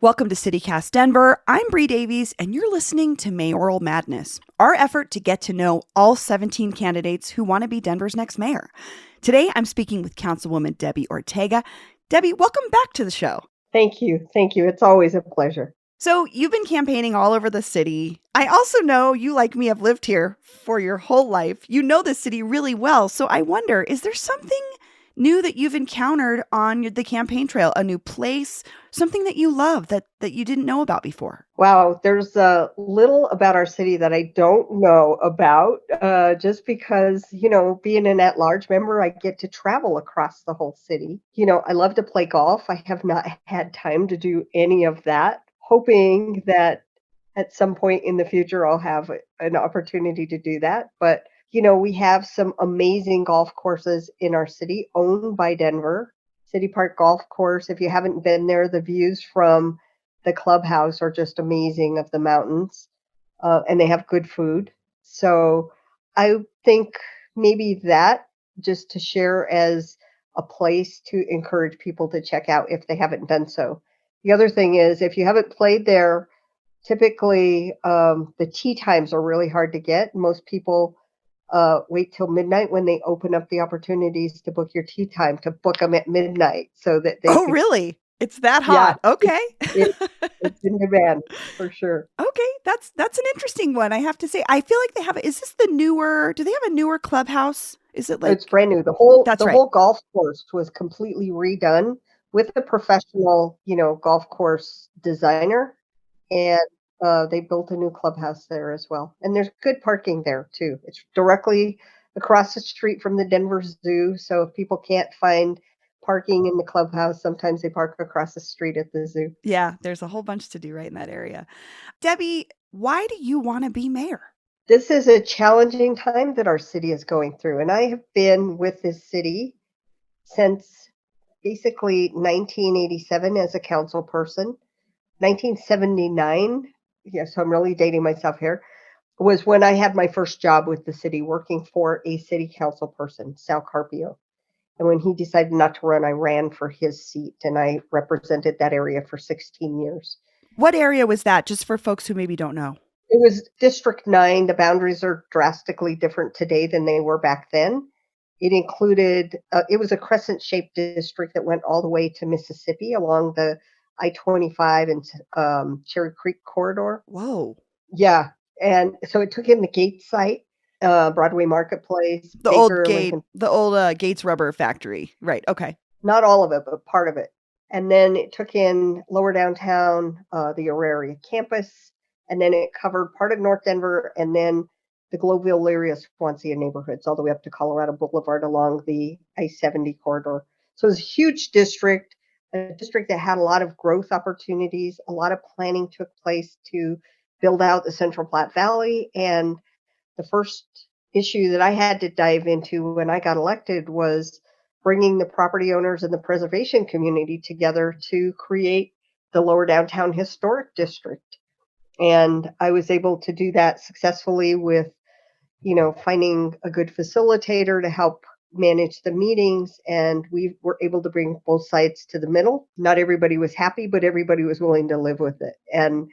Welcome to CityCast Denver. I'm Bree Davies, and you're listening to Mayoral Madness, our effort to get to know all 17 candidates who want to be Denver's next mayor. Today, I'm speaking with Councilwoman Debbie Ortega. Debbie, welcome back to the show. Thank you. Thank you. It's always a pleasure. So, you've been campaigning all over the city. I also know you, like me, have lived here for your whole life. You know the city really well. So, I wonder, is there something new that you've encountered on the campaign trail, a new place, something that you love that you didn't know about before? Wow, there's a little about our city that I don't know about, just because, being an at-large member, I get to travel across the whole city. I love to play golf. I have not had time to do any of that, hoping that at some point in the future I'll have an opportunity to do that. But we have some amazing golf courses in our city owned by Denver. City Park Golf Course. If you haven't been there, the views from the clubhouse are just amazing of the mountains, and they have good food. So I think maybe that just to share as a place to encourage people to check out if they haven't done so. The other thing is, if you haven't played there, typically the tee times are really hard to get. Most people wait till midnight when they open up the opportunities to book your tee time, to book them at midnight so that they Oh, can. really? It's that Yeah, hot. Okay. it, it's in demand for sure. Okay, that's an interesting one, I have to say. I feel like they have, is this the newer, do they have a newer clubhouse? Is it It's like, brand new. The whole that's the right. whole golf course was completely redone with a professional, golf course designer, and they built a new clubhouse there as well. And there's good parking there too. It's directly across the street from the Denver Zoo, so if people can't find parking in the clubhouse, sometimes they park across the street at the zoo. Yeah, there's a whole bunch to do right in that area. Debbie, why do you want to be mayor? This is a challenging time that our city is going through, and I have been with this city since basically 1987 as a council person. 1979, yes, so I'm really dating myself here, was when I had my first job with the city working for a city council person, Sal Carpio. And when he decided not to run, I ran for his seat and I represented that area for 16 years. What area was that, just for folks who maybe don't know? It was District 9. The boundaries are drastically different today than they were back then. It included, it was a crescent shaped district that went all the way to Mississippi along the I-25 and Cherry Creek corridor. Whoa. Yeah. And so it took in the Gates site, Broadway Marketplace, The old Baker, gate, Lincoln, the old Gates rubber factory. Right. Okay. not all of it, but part of it. And then it took in lower downtown, the Auraria campus, and then it covered part of North Denver and then the Globeville, Lyria, Swansea neighborhoods, all the way up to Colorado Boulevard along the I-70 corridor. So it was a huge district, a district that had a lot of growth opportunities. A lot of planning took place to build out the Central Platte Valley. And the first issue that I had to dive into when I got elected was bringing the property owners and the preservation community together to create the Lower Downtown Historic District. And I was able to do that successfully with, finding a good facilitator to help manage the meetings. And we were able to bring both sides to the middle. Not everybody was happy, but everybody was willing to live with it. And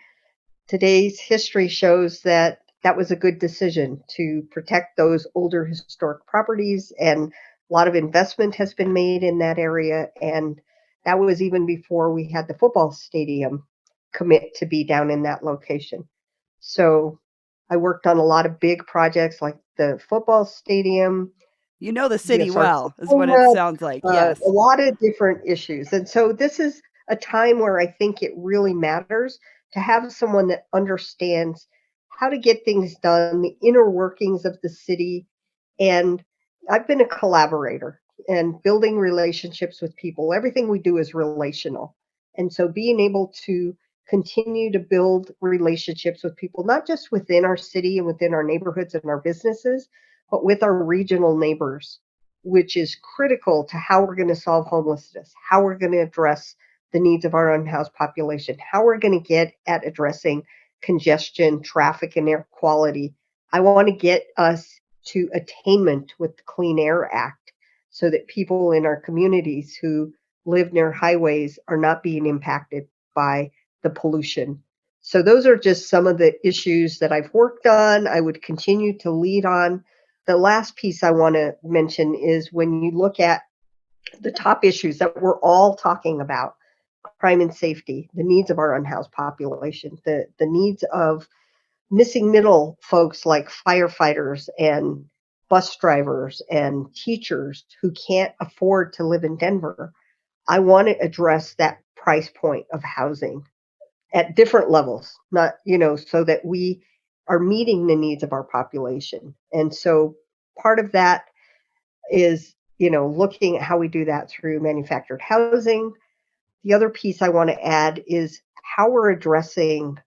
today's history shows that that was a good decision to protect those older historic properties, and a lot of investment has been made in that area. And that was even before we had the football stadium commit to be down in that location. So I worked on a lot of big projects like the football stadium, You know the city historic well, is what it cleanup, sounds like. a Yes. lot of different issues. And so this is a time where I think it really matters to have someone that understands how to get things done, the inner workings of the city. And I've been a collaborator and building relationships with people. Everything we do is relational. And so being able to continue to build relationships with people, not just within our city and within our neighborhoods and our businesses, but with our regional neighbors, which is critical to how we're going to solve homelessness, how we're going to address the needs of our unhoused population, how we're going to get at addressing congestion, traffic, and air quality. I want to get us to attainment with the Clean Air Act so that people in our communities who live near highways are not being impacted by the pollution. So those are just some of the issues that I've worked on. I would continue to lead on. The last piece I want to mention is when you look at the top issues that we're all talking about, crime and safety, the needs of our unhoused population, the needs of missing middle folks like firefighters and bus drivers and teachers who can't afford to live in Denver. I want to address that price point of housing at different levels, not, so that we are meeting the needs of our population. And so part of that is, looking at how we do that through manufactured housing. The other piece I want to add is how we're addressing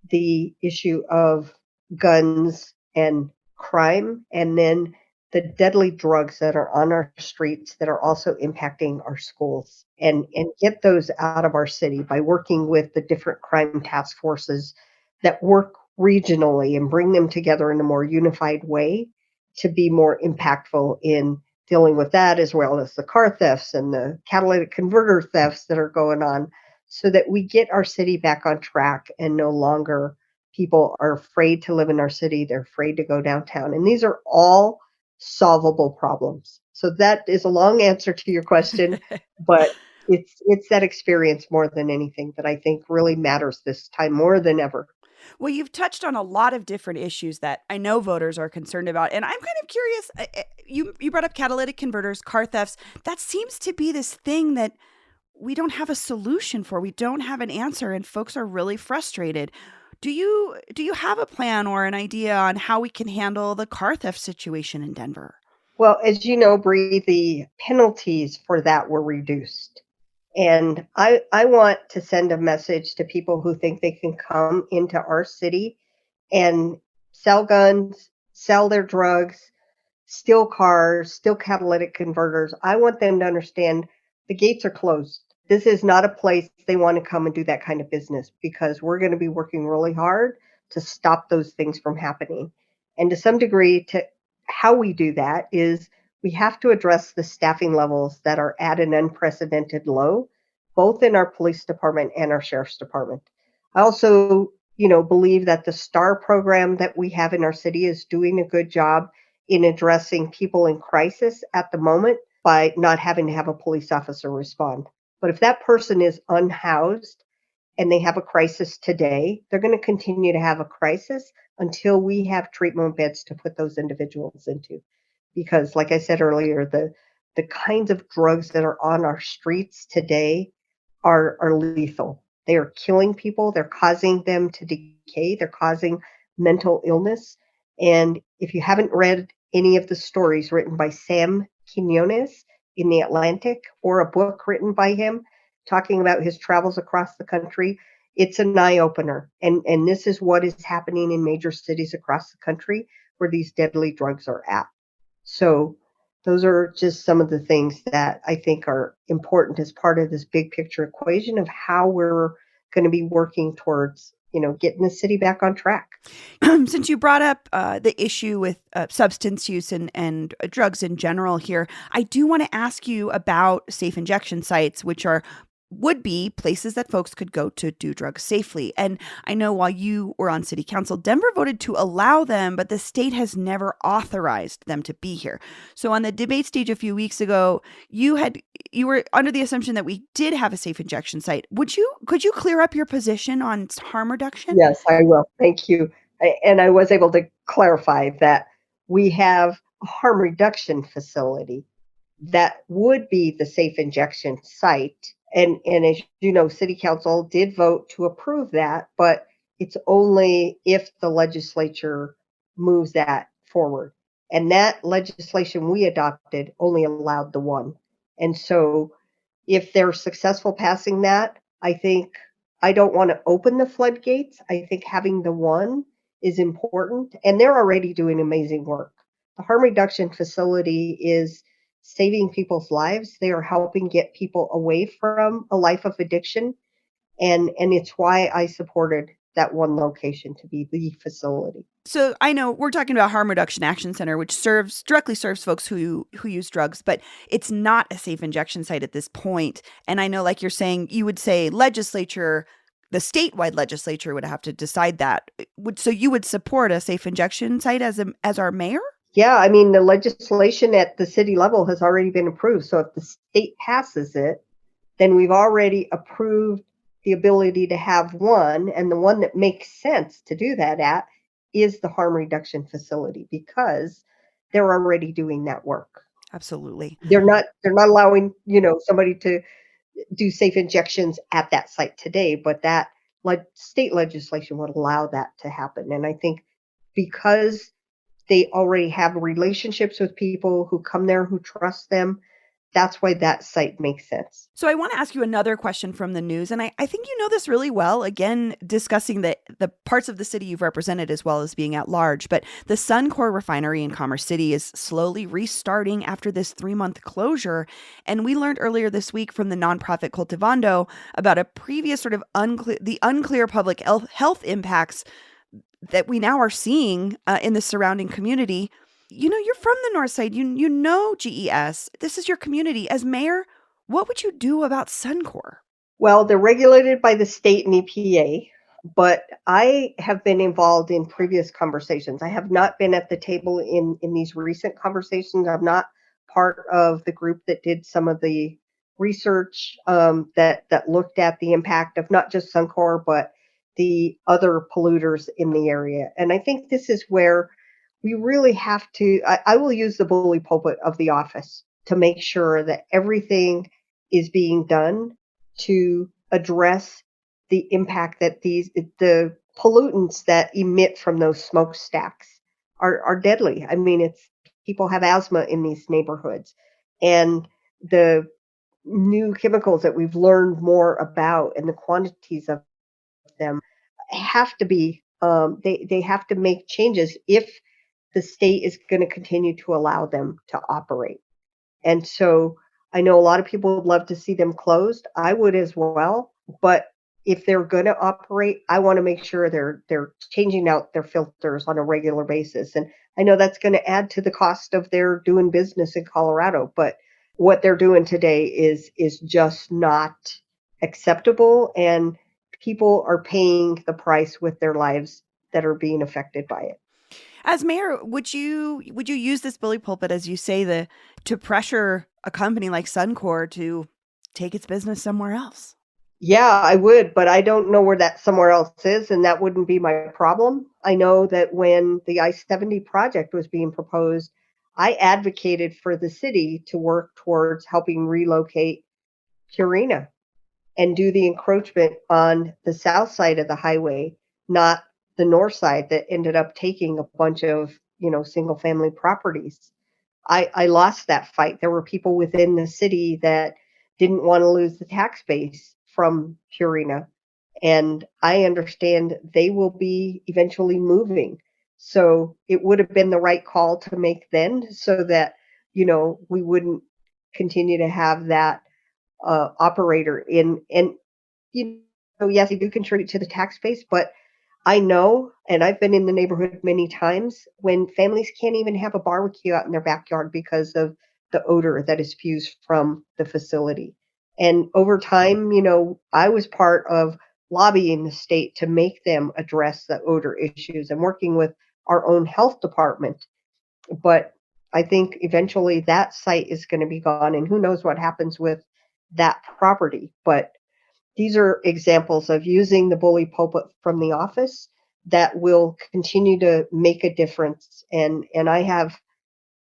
the issue of guns and crime, and then the deadly drugs that are on our streets that are also impacting our schools, and get those out of our city by working with the different crime task forces that work regionally and bring them together in a more unified way to be more impactful in dealing with that, as well as the car thefts and the catalytic converter thefts that are going on, so that we get our city back on track and no longer people are afraid to live in our city. They're afraid to go downtown. And these are all solvable problems. So that is a long answer to your question, but it's that experience more than anything that I think really matters this time more than ever. Well, you've touched on a lot of different issues that I know voters are concerned about, and I'm kind of curious. You brought up catalytic converters, car thefts. That seems to be this thing that we don't have a solution for. We don't have an answer, and folks are really frustrated. Do you have a plan or an idea on how we can handle the car theft situation in Denver? Well, as you know, Bree, the penalties for that were reduced. And I want to send a message to people who think they can come into our city and sell guns, sell their drugs, steal cars, steal catalytic converters. I want them to understand the gates are closed. This is not a place they want to come and do that kind of business, because we're going to be working really hard to stop those things from happening. And to some degree, to how we do that is we have to address the staffing levels that are at an unprecedented low, both in our police department and our sheriff's department. I also, believe that the STAR program that we have in our city is doing a good job in addressing people in crisis at the moment by not having to have a police officer respond. But if that person is unhoused and they have a crisis today, they're going to continue to have a crisis until we have treatment beds to put those individuals into. Because, like I said earlier, the kinds of drugs that are on our streets today are lethal. They are killing people, they're causing them to decay, they're causing mental illness. And if you haven't read any of the stories written by Sam Quinones in The Atlantic, or a book written by him talking about his travels across the country, it's an eye opener. And this is what is happening in major cities across the country where these deadly drugs are at. So those are just some of the things that I think are important as part of this big picture equation of how we're going to be working towards, getting the city back on track. Since you brought up the issue with substance use and drugs in general here, I do want to ask you about safe injection sites, which would be places that folks could go to do drugs safely. And I know while you were on city council, Denver voted to allow them, but the state has never authorized them to be here. So on the debate stage a few weeks ago, you were under the assumption that we did have a safe injection site. Could you clear up your position on harm reduction? Yes, I will. Thank you. And I was able to clarify that we have a harm reduction facility that would be the safe injection site. And as you know, City Council did vote to approve that, but it's only if the legislature moves that forward. And that legislation we adopted only allowed the one. And so if they're successful passing that, I think I don't want to open the floodgates. I think having the one is important, and they're already doing amazing work. The harm reduction facility is saving people's lives. They are helping get people away from a life of addiction, and it's why I supported that one location to be the facility. So I know we're talking about Harm Reduction Action Center, which directly serves folks who use drugs, but it's not a safe injection site at this point. And I know, like you're saying, you would say legislature the statewide legislature would have to decide that. So you would support a safe injection site as our mayor? Yeah, I mean, the legislation at the city level has already been approved. So if the state passes it, then we've already approved the ability to have one. And the one that makes sense to do that at is the harm reduction facility because they're already doing that work. Absolutely. They're not allowing, somebody to do safe injections at that site today, but that state legislation would allow that to happen. And I think because they already have relationships with people who come there who trust them, that's why that site makes sense. So I want to ask you another question from the news, and I think you know this really well, again, discussing the parts of the city you've represented as well as being at large. But the Suncor refinery in Commerce City is slowly restarting after this 3-month closure. And we learned earlier this week from the nonprofit Cultivando about a previous sort of unclear public health impacts that we now are seeing in the surrounding community. You're from the north side. You know GES. This is your community. As mayor, what would you do about Suncor? Well, they're regulated by the state and EPA, but I have been involved in previous conversations. I have not been at the table in these recent conversations. I'm not part of the group that did some of the research that looked at the impact of not just Suncor, but the other polluters in the area. And I think this is where we really have to. I will use the bully pulpit of the office to make sure that everything is being done to address the impact that the pollutants that emit from those smokestacks are deadly. I mean, it's people have asthma in these neighborhoods, and the new chemicals that we've learned more about and the quantities of them have to be they have to make changes if the state is going to continue to allow them to operate. And so I know a lot of people would love to see them closed. I would as well. But if they're going to operate, I want to make sure they're changing out their filters on a regular basis. And I know that's going to add to the cost of their doing business in Colorado. But what they're doing today is just not acceptable, and people are paying the price with their lives that are being affected by it. As mayor, would you use this bully pulpit, as you say, to pressure a company like Suncor to take its business somewhere else? Yeah, I would, but I don't know where that somewhere else is, and that wouldn't be my problem. I know that when the I-70 project was being proposed, I advocated for the city to work towards helping relocate Purina and do the encroachment on the south side of the highway, not the north side that ended up taking a bunch of, single family properties. I lost that fight. There were people within the city that didn't want to lose the tax base from Purina. And I understand they will be eventually moving. So it would have been the right call to make then so that, we wouldn't continue to have that operator in. And, yes, they do contribute to the tax base, but I know, and I've been in the neighborhood many times when families can't even have a barbecue out in their backyard because of the odor that is fused from the facility. And over time, I was part of lobbying the state to make them address the odor issues and working with our own health department. But I think eventually that site is going to be gone, and who knows what happens with that property. But these are examples of using the bully pulpit from the office that will continue to make a difference. And I have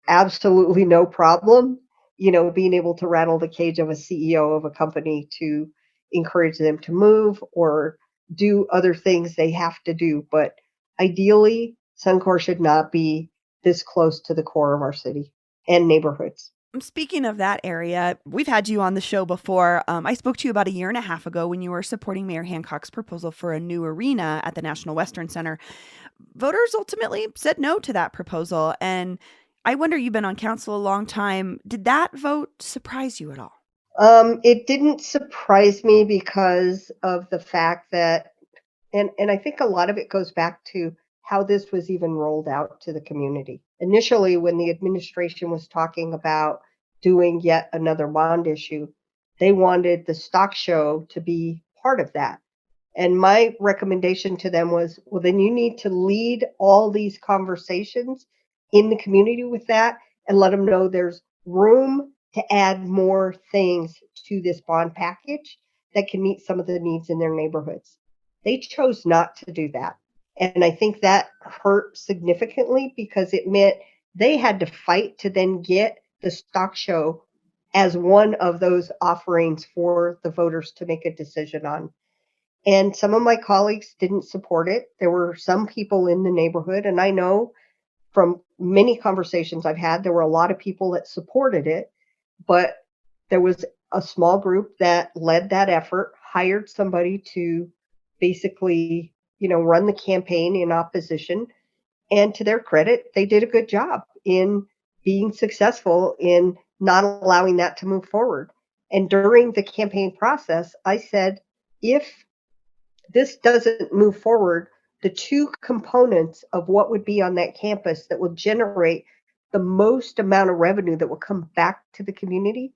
absolutely no problem, being able to rattle the cage of a CEO of a company to encourage them to move or do other things they have to do. But ideally, Suncor should not be this close to the core of our city and neighborhoods. Speaking of that area, we've had you on the show before. I spoke to you about a year and a half ago when you were supporting Mayor Hancock's proposal for a new arena at the National Western Center. Voters ultimately said no to that proposal. And I wonder, you've been on council a long time. Did that vote surprise you at all? It didn't surprise me because of the fact that, and I think a lot of it goes back to how this was even rolled out to the community. Initially, when the administration was talking about doing yet another bond issue, they wanted the stock show to be part of that. And my recommendation to them was, well, then you need to lead all these conversations in the community with that and let them know there's room to add more things to this bond package that can meet some of the needs in their neighborhoods. They chose not to do that. And I think that hurt significantly because it meant they had to fight to then get the stock show as one of those offerings for the voters to make a decision on. And some of my colleagues didn't support it. There were some people in the neighborhood, and I know from many conversations I've had, there were a lot of people that supported it, but there was a small group that led that effort, hired somebody to basically, run the campaign in opposition. And to their credit, they did a good job in being successful in not allowing that to move forward. And during the campaign process, I said, if this doesn't move forward, the two components of what would be on that campus that will generate the most amount of revenue that will come back to the community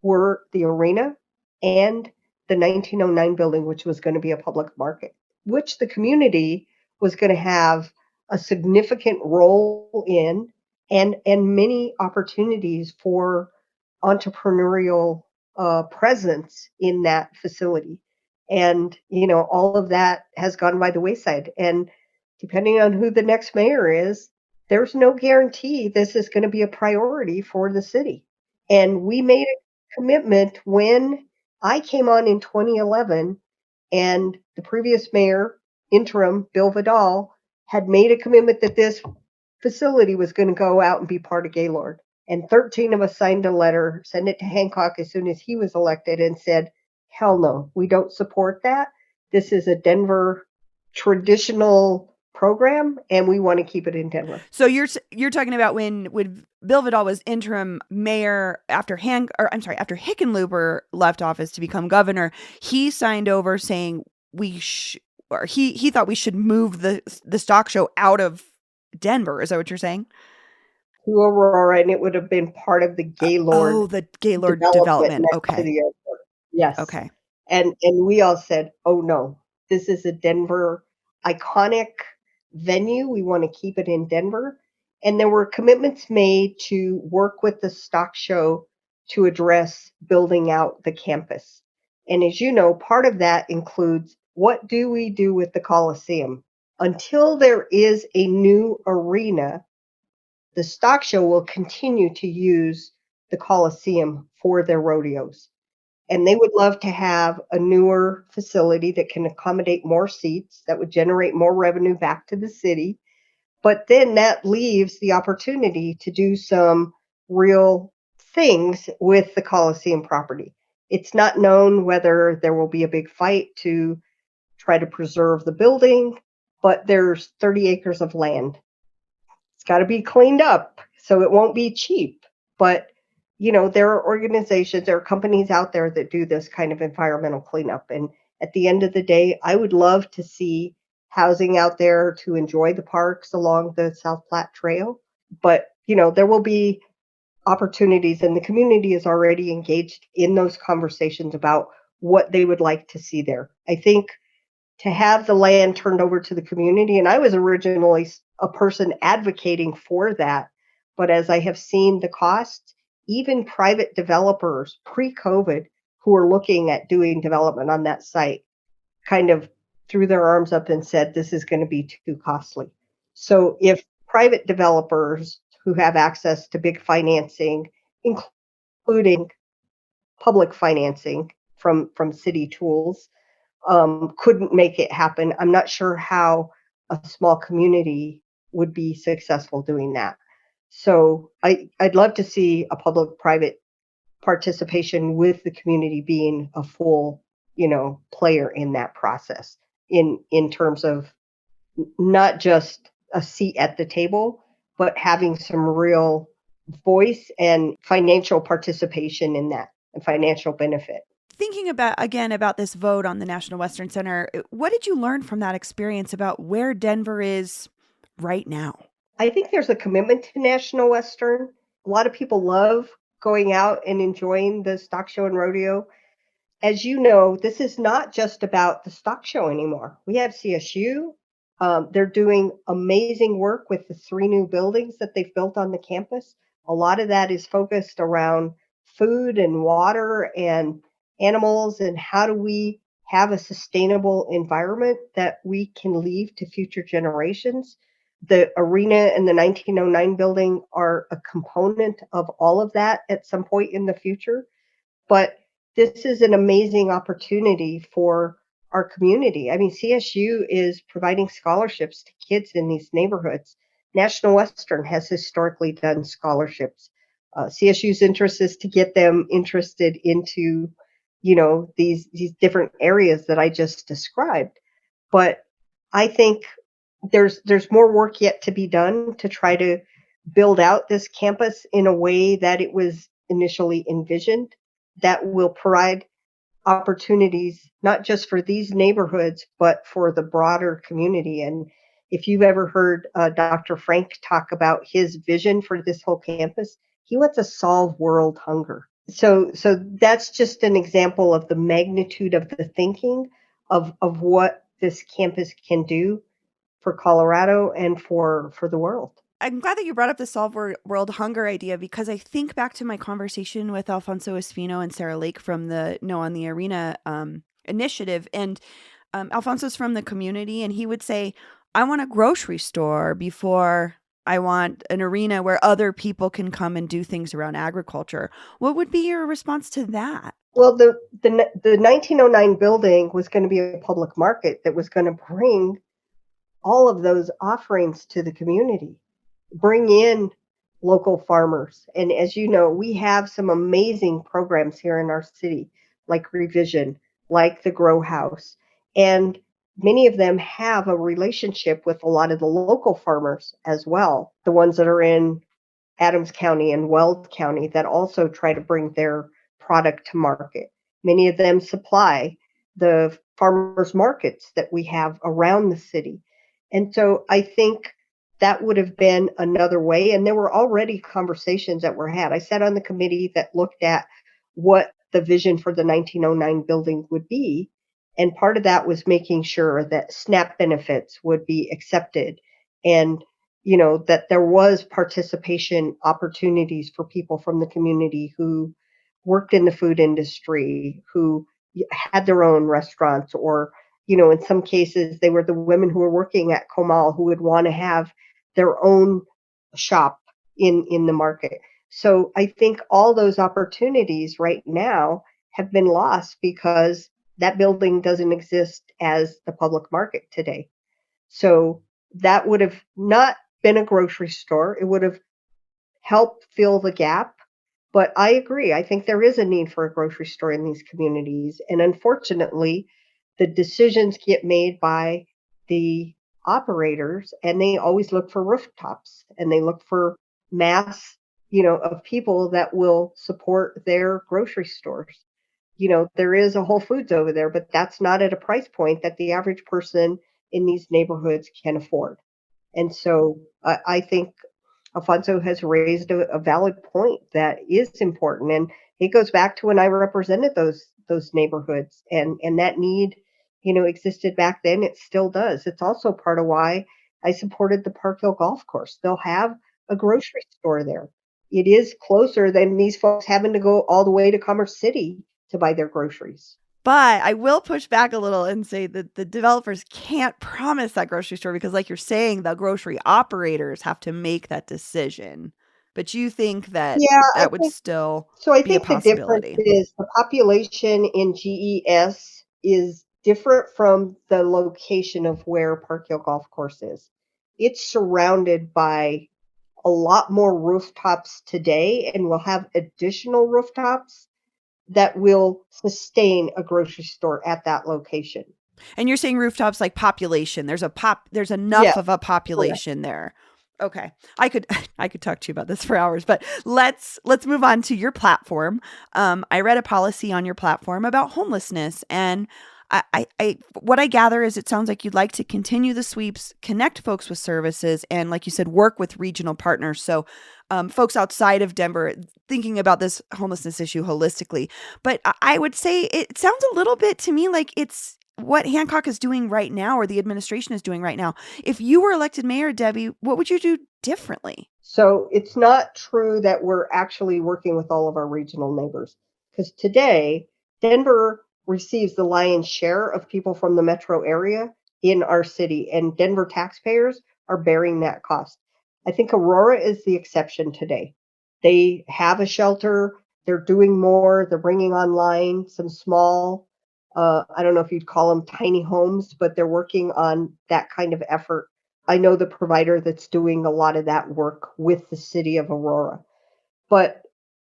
were the arena and the 1909 building, which was going to be a public market, which the community was going to have a significant role in, and many opportunities for entrepreneurial presence in that facility. And, all of that has gone by the wayside. And depending on who the next mayor is, there's no guarantee this is going to be a priority for the city. And we made a commitment when I came on in 2011, and the previous mayor, interim Bill Vidal, had made a commitment that this facility was going to go out and be part of Gaylord. And 13 of us signed a letter, sent it to Hancock as soon as he was elected, and said, hell no, we don't support that. This is a Denver traditional program, and we want to keep it in Denver. So you're talking about when Bill Vidal was interim mayor after after Hickenlooper left office to become governor, he signed over saying he thought we should move the stock show out of Denver. Is that what you're saying? To Aurora, and it would have been part of the Gaylord The Gaylord development development. next to Okay. the airport. Yes. Okay. And we all said, oh no, this is a Denver iconic venue. We want to keep it in Denver. And there were commitments made to work with the stock show to address building out the campus. And as you know, part of that includes, what do we do with the Coliseum? Until there is a new arena, the stock show will continue to use the Coliseum for their rodeos. And they would love to have a newer facility that can accommodate more seats, that would generate more revenue back to the city. But then that leaves the opportunity to do some real things with the Coliseum property. It's not known whether there will be a big fight to try to preserve the building, but there's 30 acres of land. It's got to be cleaned up, so it won't be cheap. But there are organizations, there are companies out there that do this kind of environmental cleanup. And at the end of the day, I would love to see housing out there to enjoy the parks along the South Platte Trail. But there will be opportunities, and the community is already engaged in those conversations about what they would like to see there. I think to have the land turned over to the community, and I was originally a person advocating for that, but as I have seen the costs, even private developers pre-COVID who were looking at doing development on that site kind of threw their arms up and said, this is going to be too costly. So if private developers who have access to big financing, including public financing from city tools, couldn't make it happen, I'm not sure how a small community would be successful doing that. So I'd love to see a public-private participation with the community being a full, player in that process in terms of not just a seat at the table, but having some real voice and financial participation in that and financial benefit. Thinking about this vote on the National Western Center, what did you learn from that experience about where Denver is right now? I think there's a commitment to National Western. A lot of people love going out and enjoying the stock show and rodeo. as you know, this is not just about the stock show anymore. We have CSU. They're doing amazing work with the 3 new buildings that they've built on the campus. A lot of that is focused around food and water and animals, and how do we have a sustainable environment that we can leave to future generations. The arena and the 1909 building are a component of all of that at some point in the future. But this is an amazing opportunity for our community. I mean, CSU is providing scholarships to kids in these neighborhoods. National Western has historically done scholarships. CSU's interest is to get them interested into, these different areas that I just described. But I think there's more work yet to be done to try to build out this campus in a way that it was initially envisioned, that will provide opportunities not just for these neighborhoods but for the broader community. And if you've ever heard Dr. Frank talk about his vision for this whole campus, he wants to solve world hunger. So that's just an example of the magnitude of the thinking of what this campus can do for Colorado and for the world. I'm glad that you brought up the Solve World Hunger idea, because I think back to my conversation with Alfonso Espino and Sarah Lake from the No on the Arena initiative. And Alfonso's from the community, and he would say, I want a grocery store before I want an arena where other people can come and do things around agriculture. What would be your response to that? Well, the 1909 building was going to be a public market that was going to bring all of those offerings to the community, bring in local farmers. And as you know, we have some amazing programs here in our city, like Revision, like the Grow House. And many of them have a relationship with a lot of the local farmers as well, the ones that are in Adams County and Weld County that also try to bring their product to market. Many of them supply the farmers markets that we have around the city. And so I think that would have been another way. And there were already conversations that were had. I sat on the committee that looked at what the vision for the 1909 building would be. And part of that was making sure that SNAP benefits would be accepted, and that there was participation opportunities for people from the community who worked in the food industry, who had their own restaurants, or in some cases they were the women who were working at Comal who would want to have their own shop in the market. So I think all those opportunities right now have been lost because that building doesn't exist as the public market today. So that would have not been a grocery store. It would have helped fill the gap. But I agree. I think there is a need for a grocery store in these communities. And unfortunately, the decisions get made by the operators, and they always look for rooftops, and they look for mass, of people that will support their grocery stores. There is a Whole Foods over there, but that's not at a price point that the average person in these neighborhoods can afford. And so I think Alfonso has raised a valid point that is important, and it goes back to when I represented those neighborhoods, and that need, existed back then. It still does. It's also part of why I supported the Park Hill Golf Course. They'll have a grocery store there. It is closer than these folks having to go all the way to Commerce City to buy their groceries. But I will push back a little and say that the developers can't promise that grocery store, because, like you're saying, the grocery operators have to make that decision. But you think that Yeah, I that would think still so. I be a think the difference possibility? is the population in GES is different from the location of where Park Hill Golf Course is. It's surrounded by a lot more rooftops today, and will have additional rooftops that will sustain a grocery store at that location. And you're saying rooftops like population. There's Yes, enough of a correct. population there. Okay. I could I could talk to you about this for hours, but let's move on to your platform. I read a policy on your platform about homelessness, and what I gather is it sounds like you'd like to continue the sweeps, connect folks with services, and like you said, work with regional partners. So folks outside of Denver thinking about this homelessness issue holistically. But I would say it sounds a little bit to me like it's what Hancock is doing right now or the administration is doing right now. If you were elected mayor, Debbie, what would you do differently? So it's not true that we're actually working with all of our regional neighbors because today Denver receives the lion's share of people from the metro area in our city, and Denver taxpayers are bearing that cost. I think Aurora is the exception today. They have a shelter, they're doing more, they're bringing online some small, I don't know if you'd call them tiny homes, but they're working on that kind of effort. I know the provider that's doing a lot of that work with the city of Aurora. But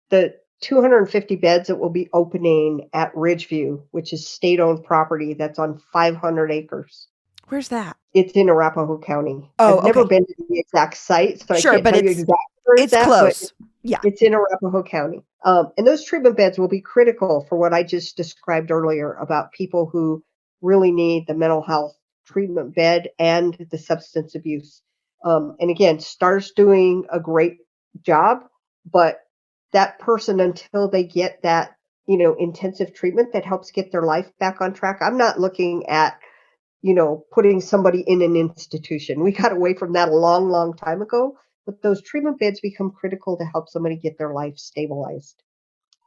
the 250 beds that will be opening at Ridgeview, which is state-owned property that's on 500 acres. Where's that? It's in Arapahoe County. Oh, I've never okay. been to the exact site, so I Sure, can't but tell you exactly where it's it's at, but close. Yeah. it's in Arapahoe County. And those treatment beds will be critical for what I just described earlier about people who really need the mental health treatment bed and the substance abuse. And again, STAR's doing a great job, but that person, until they get that, intensive treatment that helps get their life back on track, I'm not looking at putting somebody in an institution. We got away from that a long, long time ago, but those treatment beds become critical to help somebody get their life stabilized.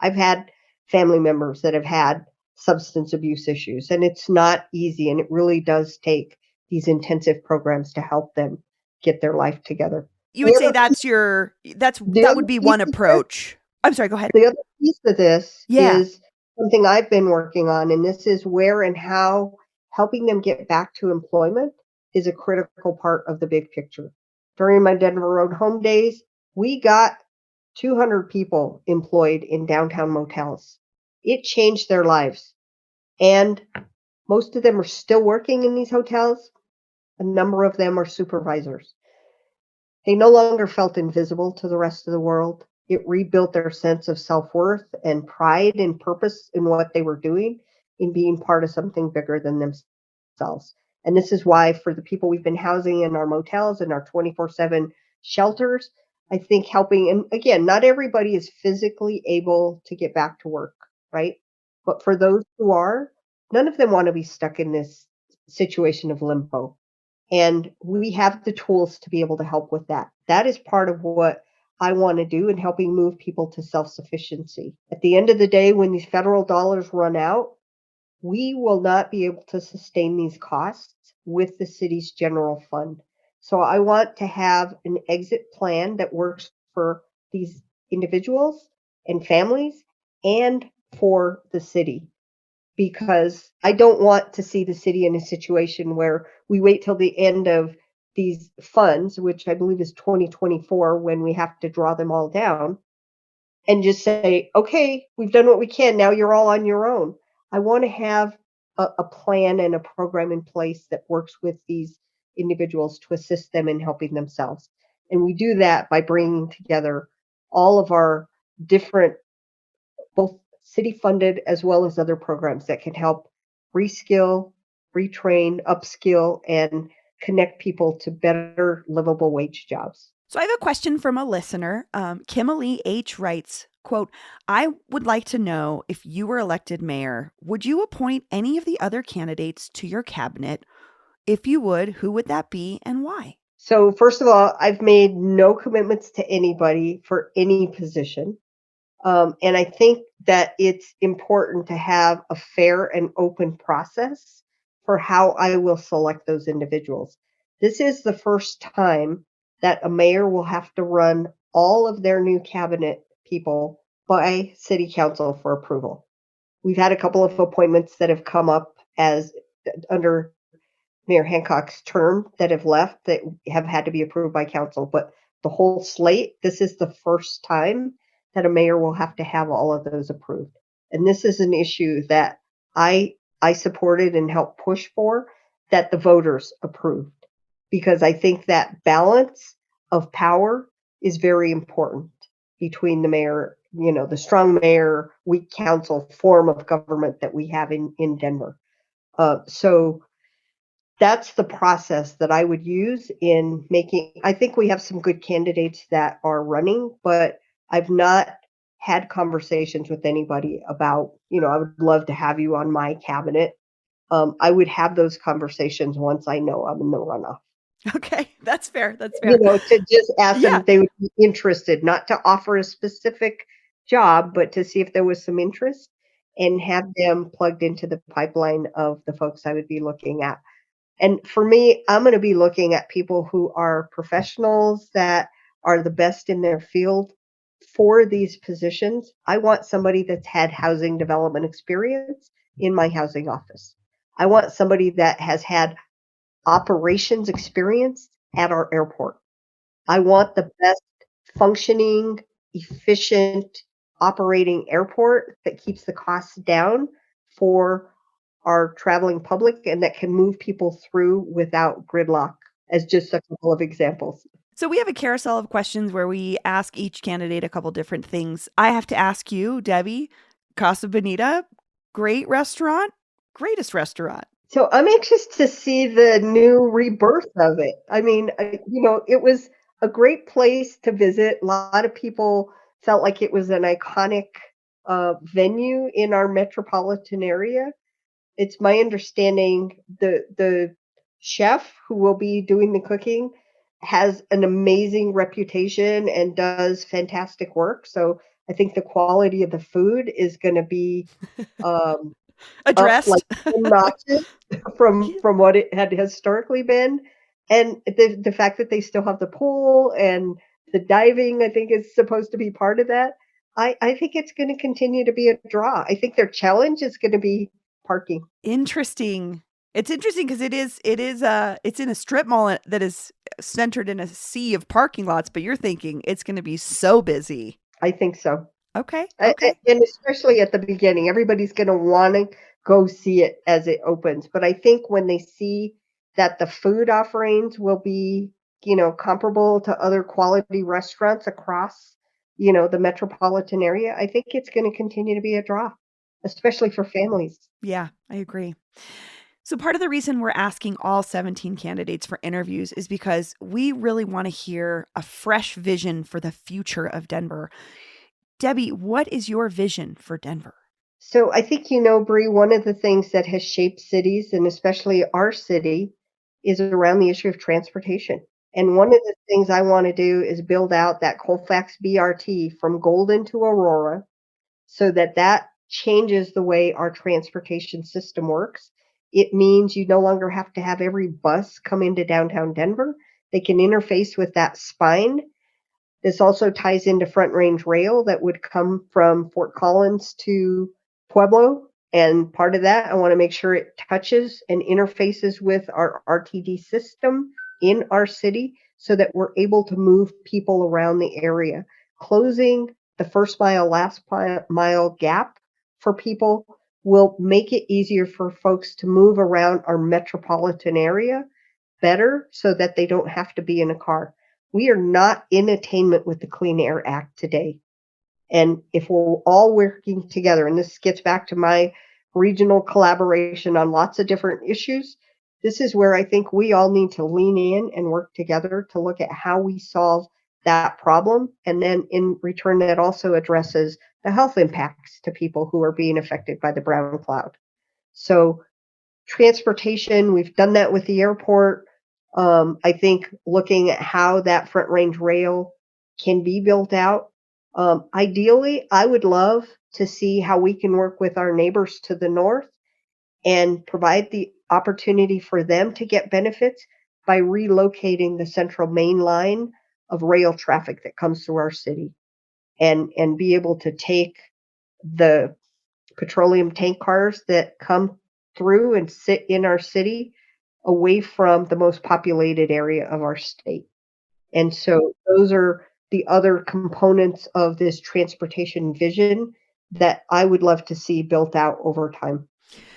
I've had family members that have had substance abuse issues, and it's not easy, and it really does take these intensive programs to help them get their life together. You would The say other piece, the that other would be piece one of this, approach. I'm sorry, go ahead. the other piece of this Yeah. is something I've been working on, and this is where and how helping them get back to employment is a critical part of the big picture. During my Denver Road home days, we got 200 people employed in downtown motels. It changed their lives. And most of them are still working in these hotels. A number of them are supervisors. They no longer felt invisible to the rest of the world. It rebuilt their sense of self worth and pride and purpose in what they were doing, in being part of something bigger than themselves. And this is why, for the people we've been housing in our motels and our 24/7 shelters, I think helping, and again, not everybody is physically able to get back to work, right? But for those who are, none of them want to be stuck in this situation of limbo. And we have the tools to be able to help with that. That is part of what I want to do in helping move people to self sufficiency. At the end of the day, when these federal dollars run out, we will not be able to sustain these costs with the city's general fund. So I want to have an exit plan that works for these individuals and families and for the city, because I don't want to see the city in a situation where we wait till the end of these funds, which I believe is 2024 when we have to draw them all down, and just say, okay, we've done what we can. Now you're all on your own. I want to have a plan and a program in place that works with these individuals to assist them in helping themselves. And we do that by bringing together all of our different, both city funded as well as other programs that can help reskill, retrain, upskill, and connect people to better livable wage jobs. So I have a question from a listener. Kimberly H writes, quote, I would like to know, if you were elected mayor, would you appoint any of the other candidates to your cabinet? If you would, who would that be and why? So, first of all, I've made no commitments to anybody for any position. And I think that it's important to have a fair and open process for how I will select those individuals. This is the first time that a mayor will have to run all of their new cabinet people by city council for approval. We've had a couple of appointments that have come up as under Mayor Hancock's term that have left that have had to be approved by council, but the whole slate, this is the first time that a mayor will have to have all of those approved. And this is an issue that I supported and helped push for, that the voters approved, because I think that balance of power is very important between the mayor, the strong mayor, weak council form of government that we have in Denver. So that's the process that I would use in making. I think we have some good candidates that are running, but I've not had conversations with anybody about, I would love to have you on my cabinet. I would have those conversations once I know I'm in the runoff. Okay, that's fair. That's fair. To just ask them Yeah. if they would be interested, not to offer a specific job, but to see if there was some interest and have them plugged into the pipeline of the folks I would be looking at. And for me, I'm going to be looking at people who are professionals that are the best in their field for these positions. I want somebody that's had housing development experience in my housing office. I want somebody that has had operations experience at our airport. I want the best functioning, efficient operating airport that keeps the costs down for our traveling public and that can move people through without gridlock, as just a couple of examples. So we have a carousel of questions where we ask each candidate a couple different things. I have to ask you, Debbie, Casa Bonita, great restaurant, greatest restaurant. So I'm anxious to see the new rebirth of it. I mean, it was a great place to visit. A lot of people felt like it was an iconic venue in our metropolitan area. It's my understanding the chef who will be doing the cooking has an amazing reputation and does fantastic work. So I think the quality of the food is going to be um, up like Addressed. 10 notches from what it had historically been. And the fact that they still have the pool and the diving, I think, is supposed to be part of that. I think it's going to continue to be a draw. I think their challenge is going to be parking. Interesting. It's interesting because it's in a strip mall that is centered in a sea of parking lots, but you're thinking it's going to be so busy. I think so. Okay. Okay. And especially at the beginning, everybody's going to want to go see it as it opens. But I think when they see that the food offerings will be, comparable to other quality restaurants across, the metropolitan area, I think it's going to continue to be a draw, especially for families. Yeah, I agree. So part of the reason we're asking all 17 candidates for interviews is because we really want to hear a fresh vision for the future of Denver. Debbie, what is your vision for Denver? So I think, Bree, one of the things that has shaped cities, and especially our city, is around the issue of transportation. And one of the things I want to do is build out that Colfax BRT from Golden to Aurora so that that changes the way our transportation system works. It means you no longer have to have every bus come into downtown Denver. They can interface with that spine. This also ties into Front Range Rail that would come from Fort Collins to Pueblo. And part of that, I want to make sure it touches and interfaces with our RTD system in our city so that we're able to move people around the area. Closing the first mile, last mile gap for people will make it easier for folks to move around our metropolitan area better so that they don't have to be in a car. We are not in attainment with the Clean Air Act today. And if we're all working together, and this gets back to my regional collaboration on lots of different issues, this is where I think we all need to lean in and work together to look at how we solve that problem. And then in return, that also addresses the health impacts to people who are being affected by the brown cloud. So transportation, we've done that with the airport. I think looking at how that Front Range Rail can be built out. Ideally, I would love to see how we can work with our neighbors to the north and provide the opportunity for them to get benefits by relocating the central main line of rail traffic that comes through our city and be able to take the petroleum tank cars that come through and sit in our city away from the most populated area of our state. And so those are the other components of this transportation vision that I would love to see built out over time.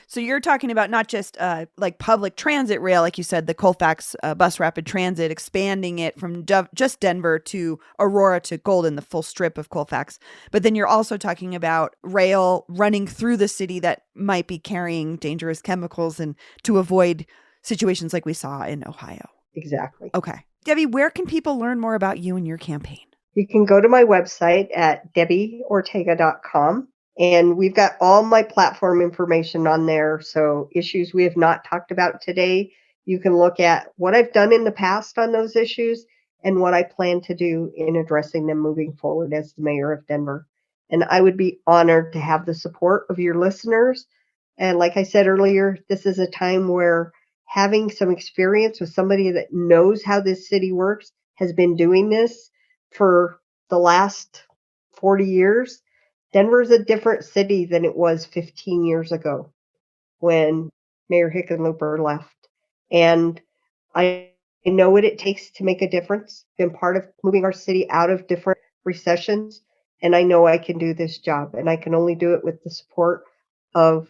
So you're talking about not just like public transit rail, like you said, the Colfax bus rapid transit, expanding it from just Denver to Aurora to Golden, the full strip of Colfax. But then you're also talking about rail running through the city that might be carrying dangerous chemicals and to avoid situations like we saw in Ohio. Exactly. Okay. Debbie, where can people learn more about you and your campaign? You can go to my website at debbieortega.com. And we've got all my platform information on there. So issues we have not talked about today, you can look at what I've done in the past on those issues and what I plan to do in addressing them moving forward as the mayor of Denver. And I would be honored to have the support of your listeners. And like I said earlier, this is a time where having some experience with somebody that knows how this city works, has been doing this for the last 40 years. Denver's a different city than it was 15 years ago when Mayor Hickenlooper left. And I know what it takes to make a difference. Been part of moving our city out of different recessions. And I know I can do this job. And I can only do it with the support of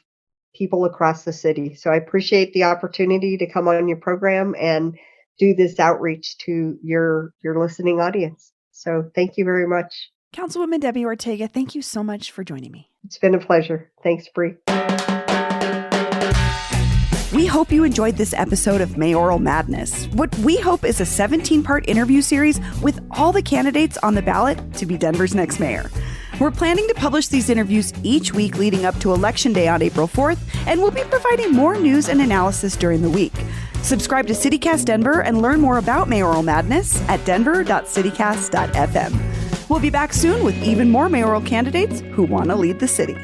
people across the city. So I appreciate the opportunity to come on your program and do this outreach to your listening audience. So thank you very much. Councilwoman Debbie Ortega, thank you so much for joining me. It's been a pleasure. Thanks, Bree. We hope you enjoyed this episode of Mayoral Madness. What we hope is a 17-part interview series with all the candidates on the ballot to be Denver's next mayor. We're planning to publish these interviews each week leading up to Election Day on April 4th, and we'll be providing more news and analysis during the week. Subscribe to CityCast Denver and learn more about Mayoral Madness at denver.citycast.fm. We'll be back soon with even more mayoral candidates who want to lead the city.